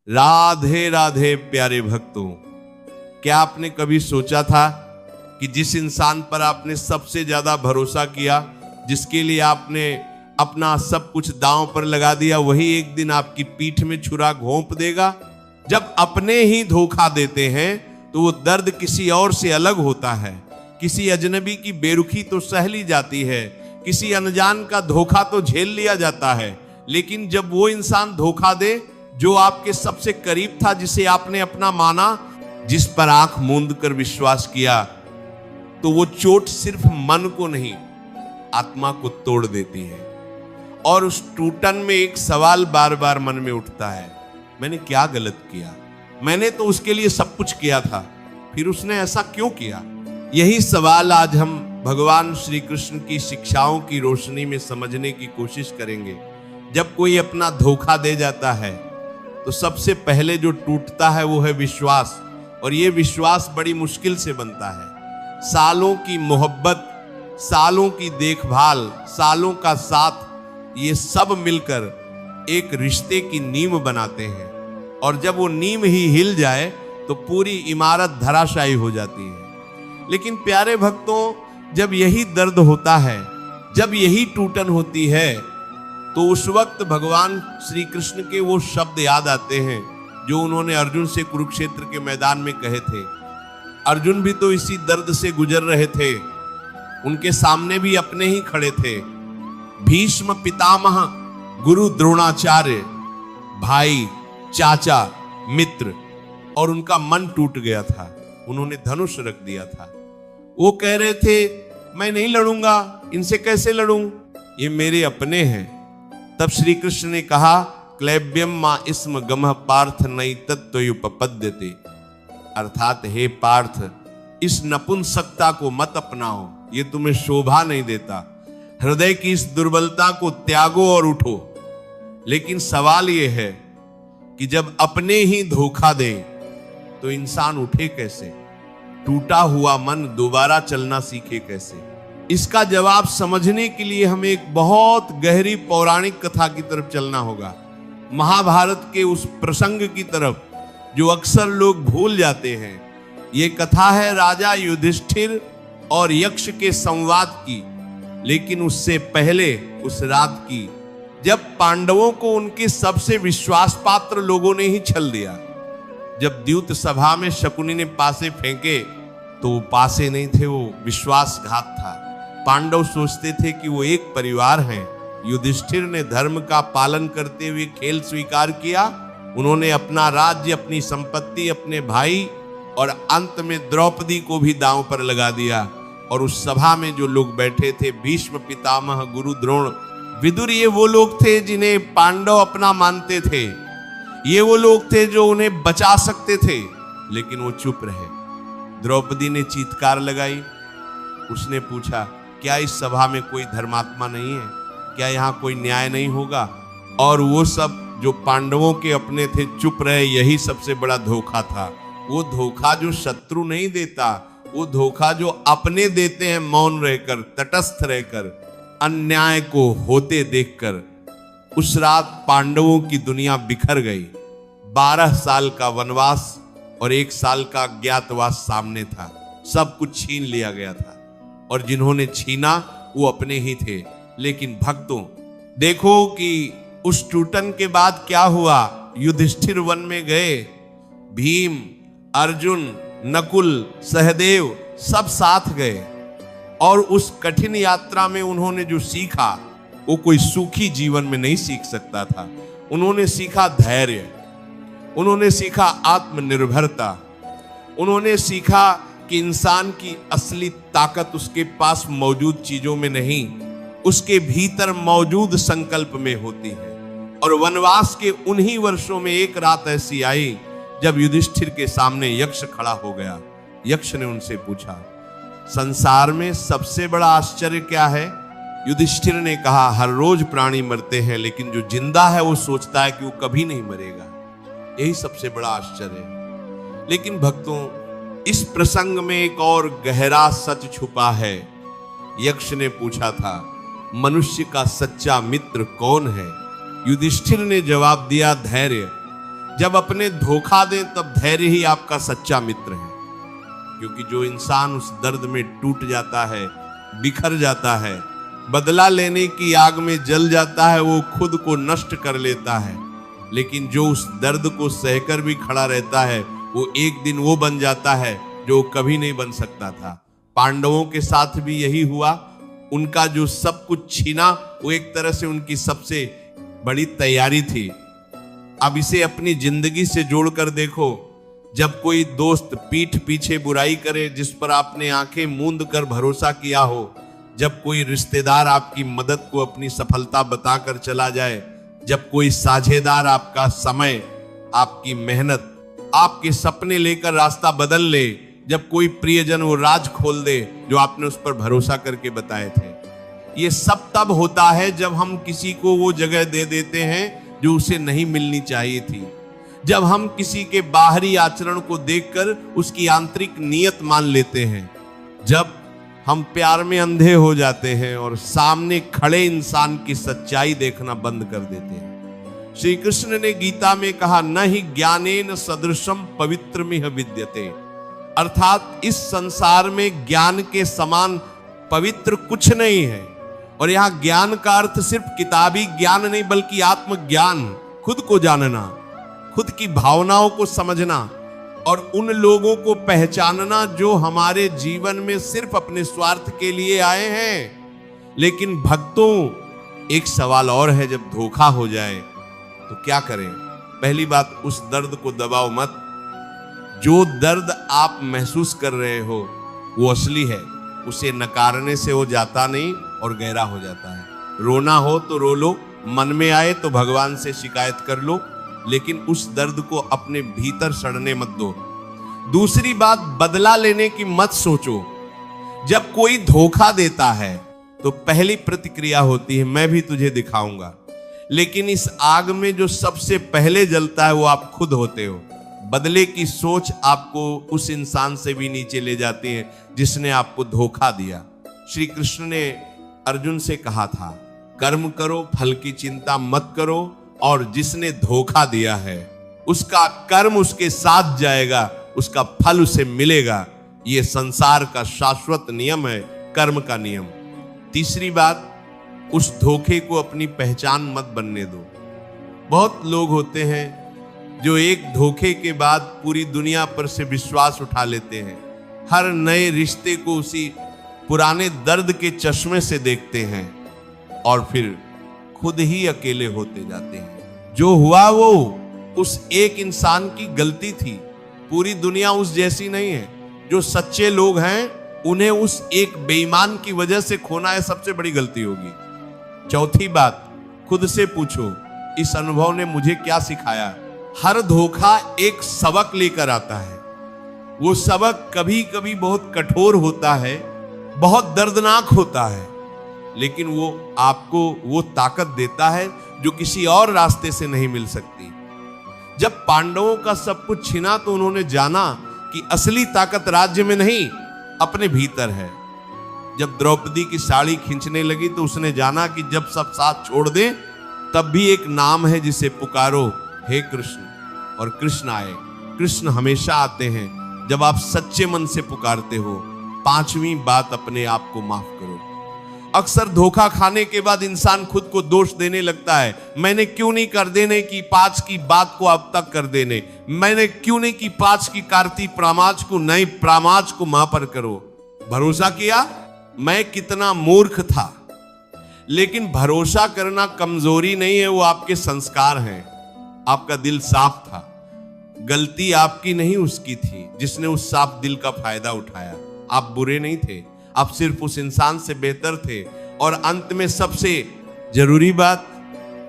राधे राधे प्यारे भक्तों, क्या आपने कभी सोचा था कि जिस इंसान पर आपने सबसे ज्यादा भरोसा किया, जिसके लिए आपने अपना सब कुछ दांव पर लगा दिया, वही एक दिन आपकी पीठ में छुरा घोंप देगा? जब अपने ही धोखा देते हैं तो वो दर्द किसी और से अलग होता है। किसी अजनबी की बेरुखी तो सह ली जाती है, किसी अनजान का धोखा तो झेल लिया जाता है, लेकिन जब वो इंसान धोखा दे जो आपके सबसे करीब था, जिसे आपने अपना माना, जिस पर आंख मूंद कर विश्वास किया, तो वो चोट सिर्फ मन को नहीं, आत्मा को तोड़ देती है। और उस टूटन में एक सवाल बार बार मन में उठता है, मैंने क्या गलत किया? मैंने तो उसके लिए सब कुछ किया था, फिर उसने ऐसा क्यों किया? यही सवाल आज हम भगवान श्री कृष्ण की शिक्षाओं की रोशनी में समझने की कोशिश करेंगे। जब कोई अपना धोखा दे जाता है तो सबसे पहले जो टूटता है वो है विश्वास, और ये विश्वास बड़ी मुश्किल से बनता है। सालों की मोहब्बत, सालों की देखभाल, सालों का साथ, ये सब मिलकर एक रिश्ते की नींव बनाते हैं, और जब वो नींव ही हिल जाए तो पूरी इमारत धराशायी हो जाती है। लेकिन प्यारे भक्तों, जब यही दर्द होता है, जब यही टूटन होती है, तो उस वक्त भगवान श्री कृष्ण के वो शब्द याद आते हैं जो उन्होंने अर्जुन से कुरुक्षेत्र के मैदान में कहे थे। अर्जुन भी तो इसी दर्द से गुजर रहे थे, उनके सामने भी अपने ही खड़े थे। भीष्म पितामह गुरु द्रोणाचार्य, भाई, चाचा, मित्र, और उनका मन टूट गया था, उन्होंने धनुष रख दिया था। वो कह रहे थे मैं नहीं लड़ूंगा, इनसे कैसे लड़ूं, ये मेरे अपने हैं। तब श्री कृष्ण ने कहा, क्लैब्यम मा इस्म गमः पार्थ नई तत्त्वयुपपद्यते, अर्थात हे पार्थ, इस नपुंसकता को मत अपनाओ, ये तुम्हें शोभा नहीं देता। हृदय की इस दुर्बलता को त्यागो और उठो। लेकिन सवाल ये है कि जब अपने ही धोखा दे तो इंसान उठे कैसे? टूटा हुआ मन दोबारा चलना सीखे कैसे? इसका जवाब समझने के लिए हमें एक बहुत गहरी पौराणिक कथा की तरफ चलना होगा, महाभारत के उस प्रसंग की तरफ जो अक्सर लोग भूल जाते हैं। ये कथा है राजा युधिष्ठिर और यक्ष के संवाद की, लेकिन उससे पहले उस रात की, जब पांडवों को उनके सबसे विश्वास पात्र लोगों ने ही छल दिया। जब द्यूत सभा में शकुनी ने पासे फेंके तो वो पासे नहीं थे, वो विश्वासघात था। पांडव सोचते थे कि वो एक परिवार हैं। युधिष्ठिर ने धर्म का पालन करते हुए खेल स्वीकार किया। उन्होंने अपना राज्य, अपनी संपत्ति, अपने भाई और अंत में द्रौपदी को भी दांव पर लगा दिया। और उस सभा में जो लोग बैठे थे, भीष्म पितामह, गुरु द्रोण, विदुर, ये वो लोग थे जिन्हें पांडव अपना मानते थे। ये वो लोग थे जो उन्हें बचा सकते थे, लेकिन वो चुप रहे। द्रौपदी ने चीत्कार लगाई। उसने पूछा, क्या इस सभा में कोई धर्मात्मा नहीं है? क्या यहाँ कोई न्याय नहीं होगा? और वो सब जो पांडवों के अपने थे चुप रहे। यही सबसे बड़ा धोखा था। वो धोखा जो शत्रु नहीं देता, वो धोखा जो अपने देते हैं, मौन रहकर, तटस्थ रहकर, अन्याय को होते देखकर। उस रात पांडवों की दुनिया बिखर गई। 12 साल का वनवास और 1 साल का अज्ञातवास सामने था। सब कुछ छीन लिया गया था, और जिन्होंने छीना वो अपने ही थे। लेकिन भक्तों, देखो कि उस टूटन के बाद क्या हुआ। युधिष्ठिर वन में गए, भीम, अर्जुन, नकुल, सहदेव सब साथ गए, और उस कठिन यात्रा में उन्होंने जो सीखा वो कोई सुखी जीवन में नहीं सीख सकता था। उन्होंने सीखा धैर्य, उन्होंने सीखा आत्मनिर्भरता, उन्होंने सीखा कि इंसान की असली ताकत उसके पास मौजूद चीजों में नहीं, उसके भीतर मौजूद संकल्प में होती है। और वनवास के उन्हीं वर्षों में एक रात ऐसी आई जब युधिष्ठिर के सामने यक्ष खड़ा हो गया। यक्ष ने उनसे पूछा, संसार में सबसे बड़ा आश्चर्य क्या है? युधिष्ठिर ने कहा, हर रोज प्राणी मरते हैं, लेकिन जो जिंदा है वो सोचता है कि वो कभी नहीं मरेगा। यही सबसे बड़ा आश्चर्य है। लेकिन भक्तों, इस प्रसंग में एक और गहरा सच छुपा है। यक्ष ने पूछा था, मनुष्य का सच्चा मित्र कौन है? युधिष्ठिर ने जवाब दिया, धैर्य। जब अपने धोखा दें तब धैर्य ही आपका सच्चा मित्र है। क्योंकि जो इंसान उस दर्द में टूट जाता है, बिखर जाता है, बदला लेने की आग में जल जाता है, वो खुद को नष्ट कर लेता है। लेकिन जो उस दर्द को सहकर भी खड़ा रहता है, वो एक दिन वो बन जाता है जो कभी नहीं बन सकता था। पांडवों के साथ भी यही हुआ। उनका जो सब कुछ छीना, वो एक तरह से उनकी सबसे बड़ी तैयारी थी। अब इसे अपनी जिंदगी से जोड़कर देखो। जब कोई दोस्त पीठ पीछे बुराई करे, जिस पर आपने आंखें मूंद कर भरोसा किया हो, जब कोई रिश्तेदार आपकी मदद को अपनी सफलता बताकर चला जाए, जब कोई साझेदार आपका समय, आपकी मेहनत, आपके सपने लेकर रास्ता बदल ले, जब कोई प्रियजन वो राज खोल दे जो आपने उस पर भरोसा करके बताए थे। ये सब तब होता है जब हम किसी को वो जगह दे देते हैं जो उसे नहीं मिलनी चाहिए थी। जब हम किसी के बाहरी आचरण को देखकर उसकी आंतरिक नीयत मान लेते हैं। जब हम प्यार में अंधे हो जाते हैं और सामने खड़े इंसान की सच्चाई देखना बंद कर देते हैं। श्री कृष्ण ने गीता में कहा, न ही ज्ञानेन सदृशम पवित्रमिह विद्यते। अर्थात इस संसार में ज्ञान के समान पवित्र कुछ नहीं है। और यहां ज्ञान का अर्थ सिर्फ किताबी ज्ञान नहीं, बल्कि आत्मज्ञान, खुद को जानना, खुद की भावनाओं को समझना और उन लोगों को पहचानना जो हमारे जीवन में सिर्फ अपने स्वार्थ के लिए आए हैं। लेकिन भक्तों, एक सवाल और है, जब धोखा हो जाए तो क्या करें? पहली बात, उस दर्द को दबाओ मत। जो दर्द आप महसूस कर रहे हो वो असली है। उसे नकारने से वो जाता नहीं और गहरा हो जाता है। रोना हो तो रो लो, मन में आए तो भगवान से शिकायत कर लो, लेकिन उस दर्द को अपने भीतर सड़ने मत दो। दूसरी बात, बदला लेने की मत सोचो। जब कोई धोखा देता है तो पहली प्रतिक्रिया होती है, मैं भी तुझे दिखाऊंगा। लेकिन इस आग में जो सबसे पहले जलता है वो आप खुद होते हो। बदले की सोच आपको उस इंसान से भी नीचे ले जाती है जिसने आपको धोखा दिया। श्री कृष्ण ने अर्जुन से कहा था, कर्म करो, फल की चिंता मत करो, और जिसने धोखा दिया है उसका कर्म उसके साथ जाएगा, उसका फल उसे मिलेगा। यह संसार का शाश्वत नियम है, कर्म का नियम। तीसरी बात, उस धोखे को अपनी पहचान मत बनने दो। बहुत लोग होते हैं जो एक धोखे के बाद पूरी दुनिया पर से विश्वास उठा लेते हैं। हर नए रिश्ते को उसी पुराने दर्द के चश्मे से देखते हैं और फिर खुद ही अकेले होते जाते हैं। जो हुआ वो उस एक इंसान की गलती थी, पूरी दुनिया उस जैसी नहीं है। जो सच्चे लोग हैं उन्हें उस एक बेईमान की वजह से खोना है, सबसे बड़ी गलती होगी। चौथी बात, खुद से पूछो, इस अनुभव ने मुझे क्या सिखाया? हर धोखा एक सबक लेकर आता है। वो सबक कभी कभी बहुत कठोर होता है, बहुत दर्दनाक होता है, लेकिन वो आपको वो ताकत देता है जो किसी और रास्ते से नहीं मिल सकती। जब पांडवों का सब कुछ छिना तो उन्होंने जाना कि असली ताकत राज्य में नहीं, अपने भीतर है। जब द्रौपदी की साड़ी खींचने लगी तो उसने जाना कि जब सब साथ छोड़ दें तब भी एक नाम है जिसे पुकारो, हे कृष्ण, और कृष्ण आए। कृष्ण हमेशा आते हैं जब आप सच्चे मन से पुकारते हो। पांचवी बात, अपने आप को माफ करो। अक्सर धोखा खाने के बाद इंसान खुद को दोष देने लगता है, मैंने क्यों नहीं कर देने की 5 की बात को अब तक कर देने, मैंने क्यों नहीं की 5 की कार्ती प्रामाज को, नहीं प्रामाज को मां पर करो। भरोसा किया, मैं कितना मूर्ख था। लेकिन भरोसा करना कमजोरी नहीं है, वो आपके संस्कार हैं। आपका दिल साफ था, गलती आपकी नहीं उसकी थी जिसने उस साफ दिल का फायदा उठाया। आप बुरे नहीं थे, आप सिर्फ उस इंसान से बेहतर थे। और अंत में सबसे जरूरी बात,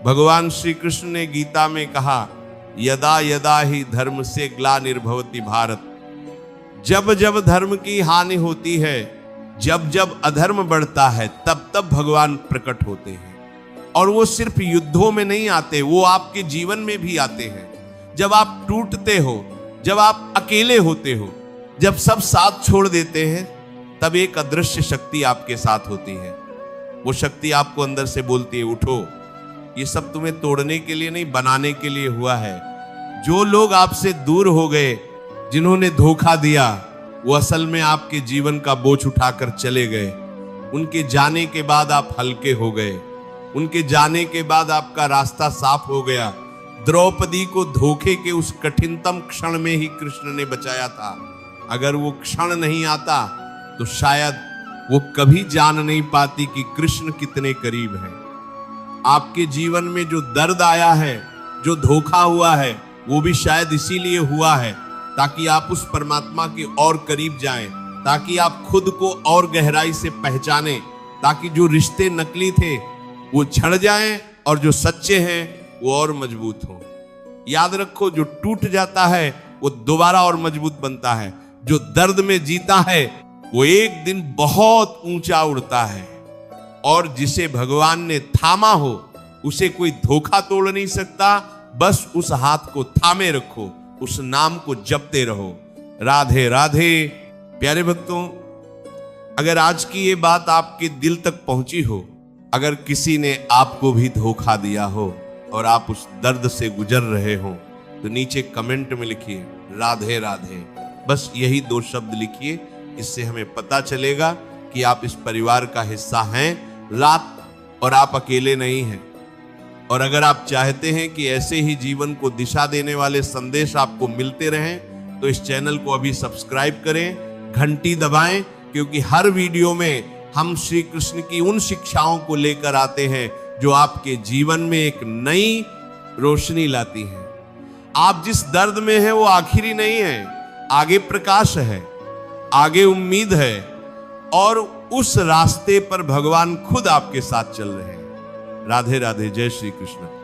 भगवान श्री कृष्ण ने गीता में कहा, यदा यदा ही धर्म से ग्लानिर्भवति भारत। जब जब धर्म की हानि होती है, जब जब अधर्म बढ़ता है, तब तब भगवान प्रकट होते हैं। और वो सिर्फ युद्धों में नहीं आते, वो आपके जीवन में भी आते हैं। जब आप टूटते हो, जब आप अकेले होते हो, जब सब साथ छोड़ देते हैं, तब एक अदृश्य शक्ति आपके साथ होती है। वो शक्ति आपको अंदर से बोलती है, उठो, ये सब तुम्हें तोड़ने के लिए नहीं, बनाने के लिए हुआ है। जो लोग आपसे दूर हो गए, जिन्होंने धोखा दिया, वो असल में आपके जीवन का बोझ उठाकर चले गए। उनके जाने के बाद आप हल्के हो गए। उनके जाने के बाद आपका रास्ता साफ हो गया। द्रौपदी को धोखे के उस कठिनतम क्षण में ही कृष्ण ने बचाया था। अगर वो क्षण नहीं आता तो शायद वो कभी जान नहीं पाती कि कृष्ण कितने करीब है। आपके जीवन में जो दर्द आया है, जो धोखा हुआ है, वो भी शायद इसीलिए हुआ है ताकि आप उस परमात्मा के और करीब जाएं, ताकि आप खुद को और गहराई से पहचानें, ताकि जो रिश्ते नकली थे वो छड़ जाएं और जो सच्चे हैं वो और मजबूत हों। याद रखो, जो टूट जाता है वो दोबारा और मजबूत बनता है। जो दर्द में जीता है वो एक दिन बहुत ऊंचा उड़ता है। और जिसे भगवान ने थामा हो उसे कोई धोखा तोड़ नहीं सकता। बस उस हाथ को थामे रखो, उस नाम को जपते रहो। राधे राधे। प्यारे भक्तों, अगर आज की ये बात आपके दिल तक पहुंची हो, अगर किसी ने आपको भी धोखा दिया हो और आप उस दर्द से गुजर रहे हो, तो नीचे कमेंट में लिखिए राधे राधे। बस यही 2 शब्द लिखिए। इससे हमें पता चलेगा कि आप इस परिवार का हिस्सा हैं और आप अकेले नहीं हैं। और अगर आप चाहते हैं कि ऐसे ही जीवन को दिशा देने वाले संदेश आपको मिलते रहें, तो इस चैनल को अभी सब्सक्राइब करें, घंटी दबाएं, क्योंकि हर वीडियो में हम श्री कृष्ण की उन शिक्षाओं को लेकर आते हैं जो आपके जीवन में एक नई रोशनी लाती हैं। आप जिस दर्द में हैं वो आखिरी नहीं है, आगे प्रकाश है, आगे उम्मीद है, और उस रास्ते पर भगवान खुद आपके साथ चल रहे हैं। राधे राधे। जय श्री कृष्ण।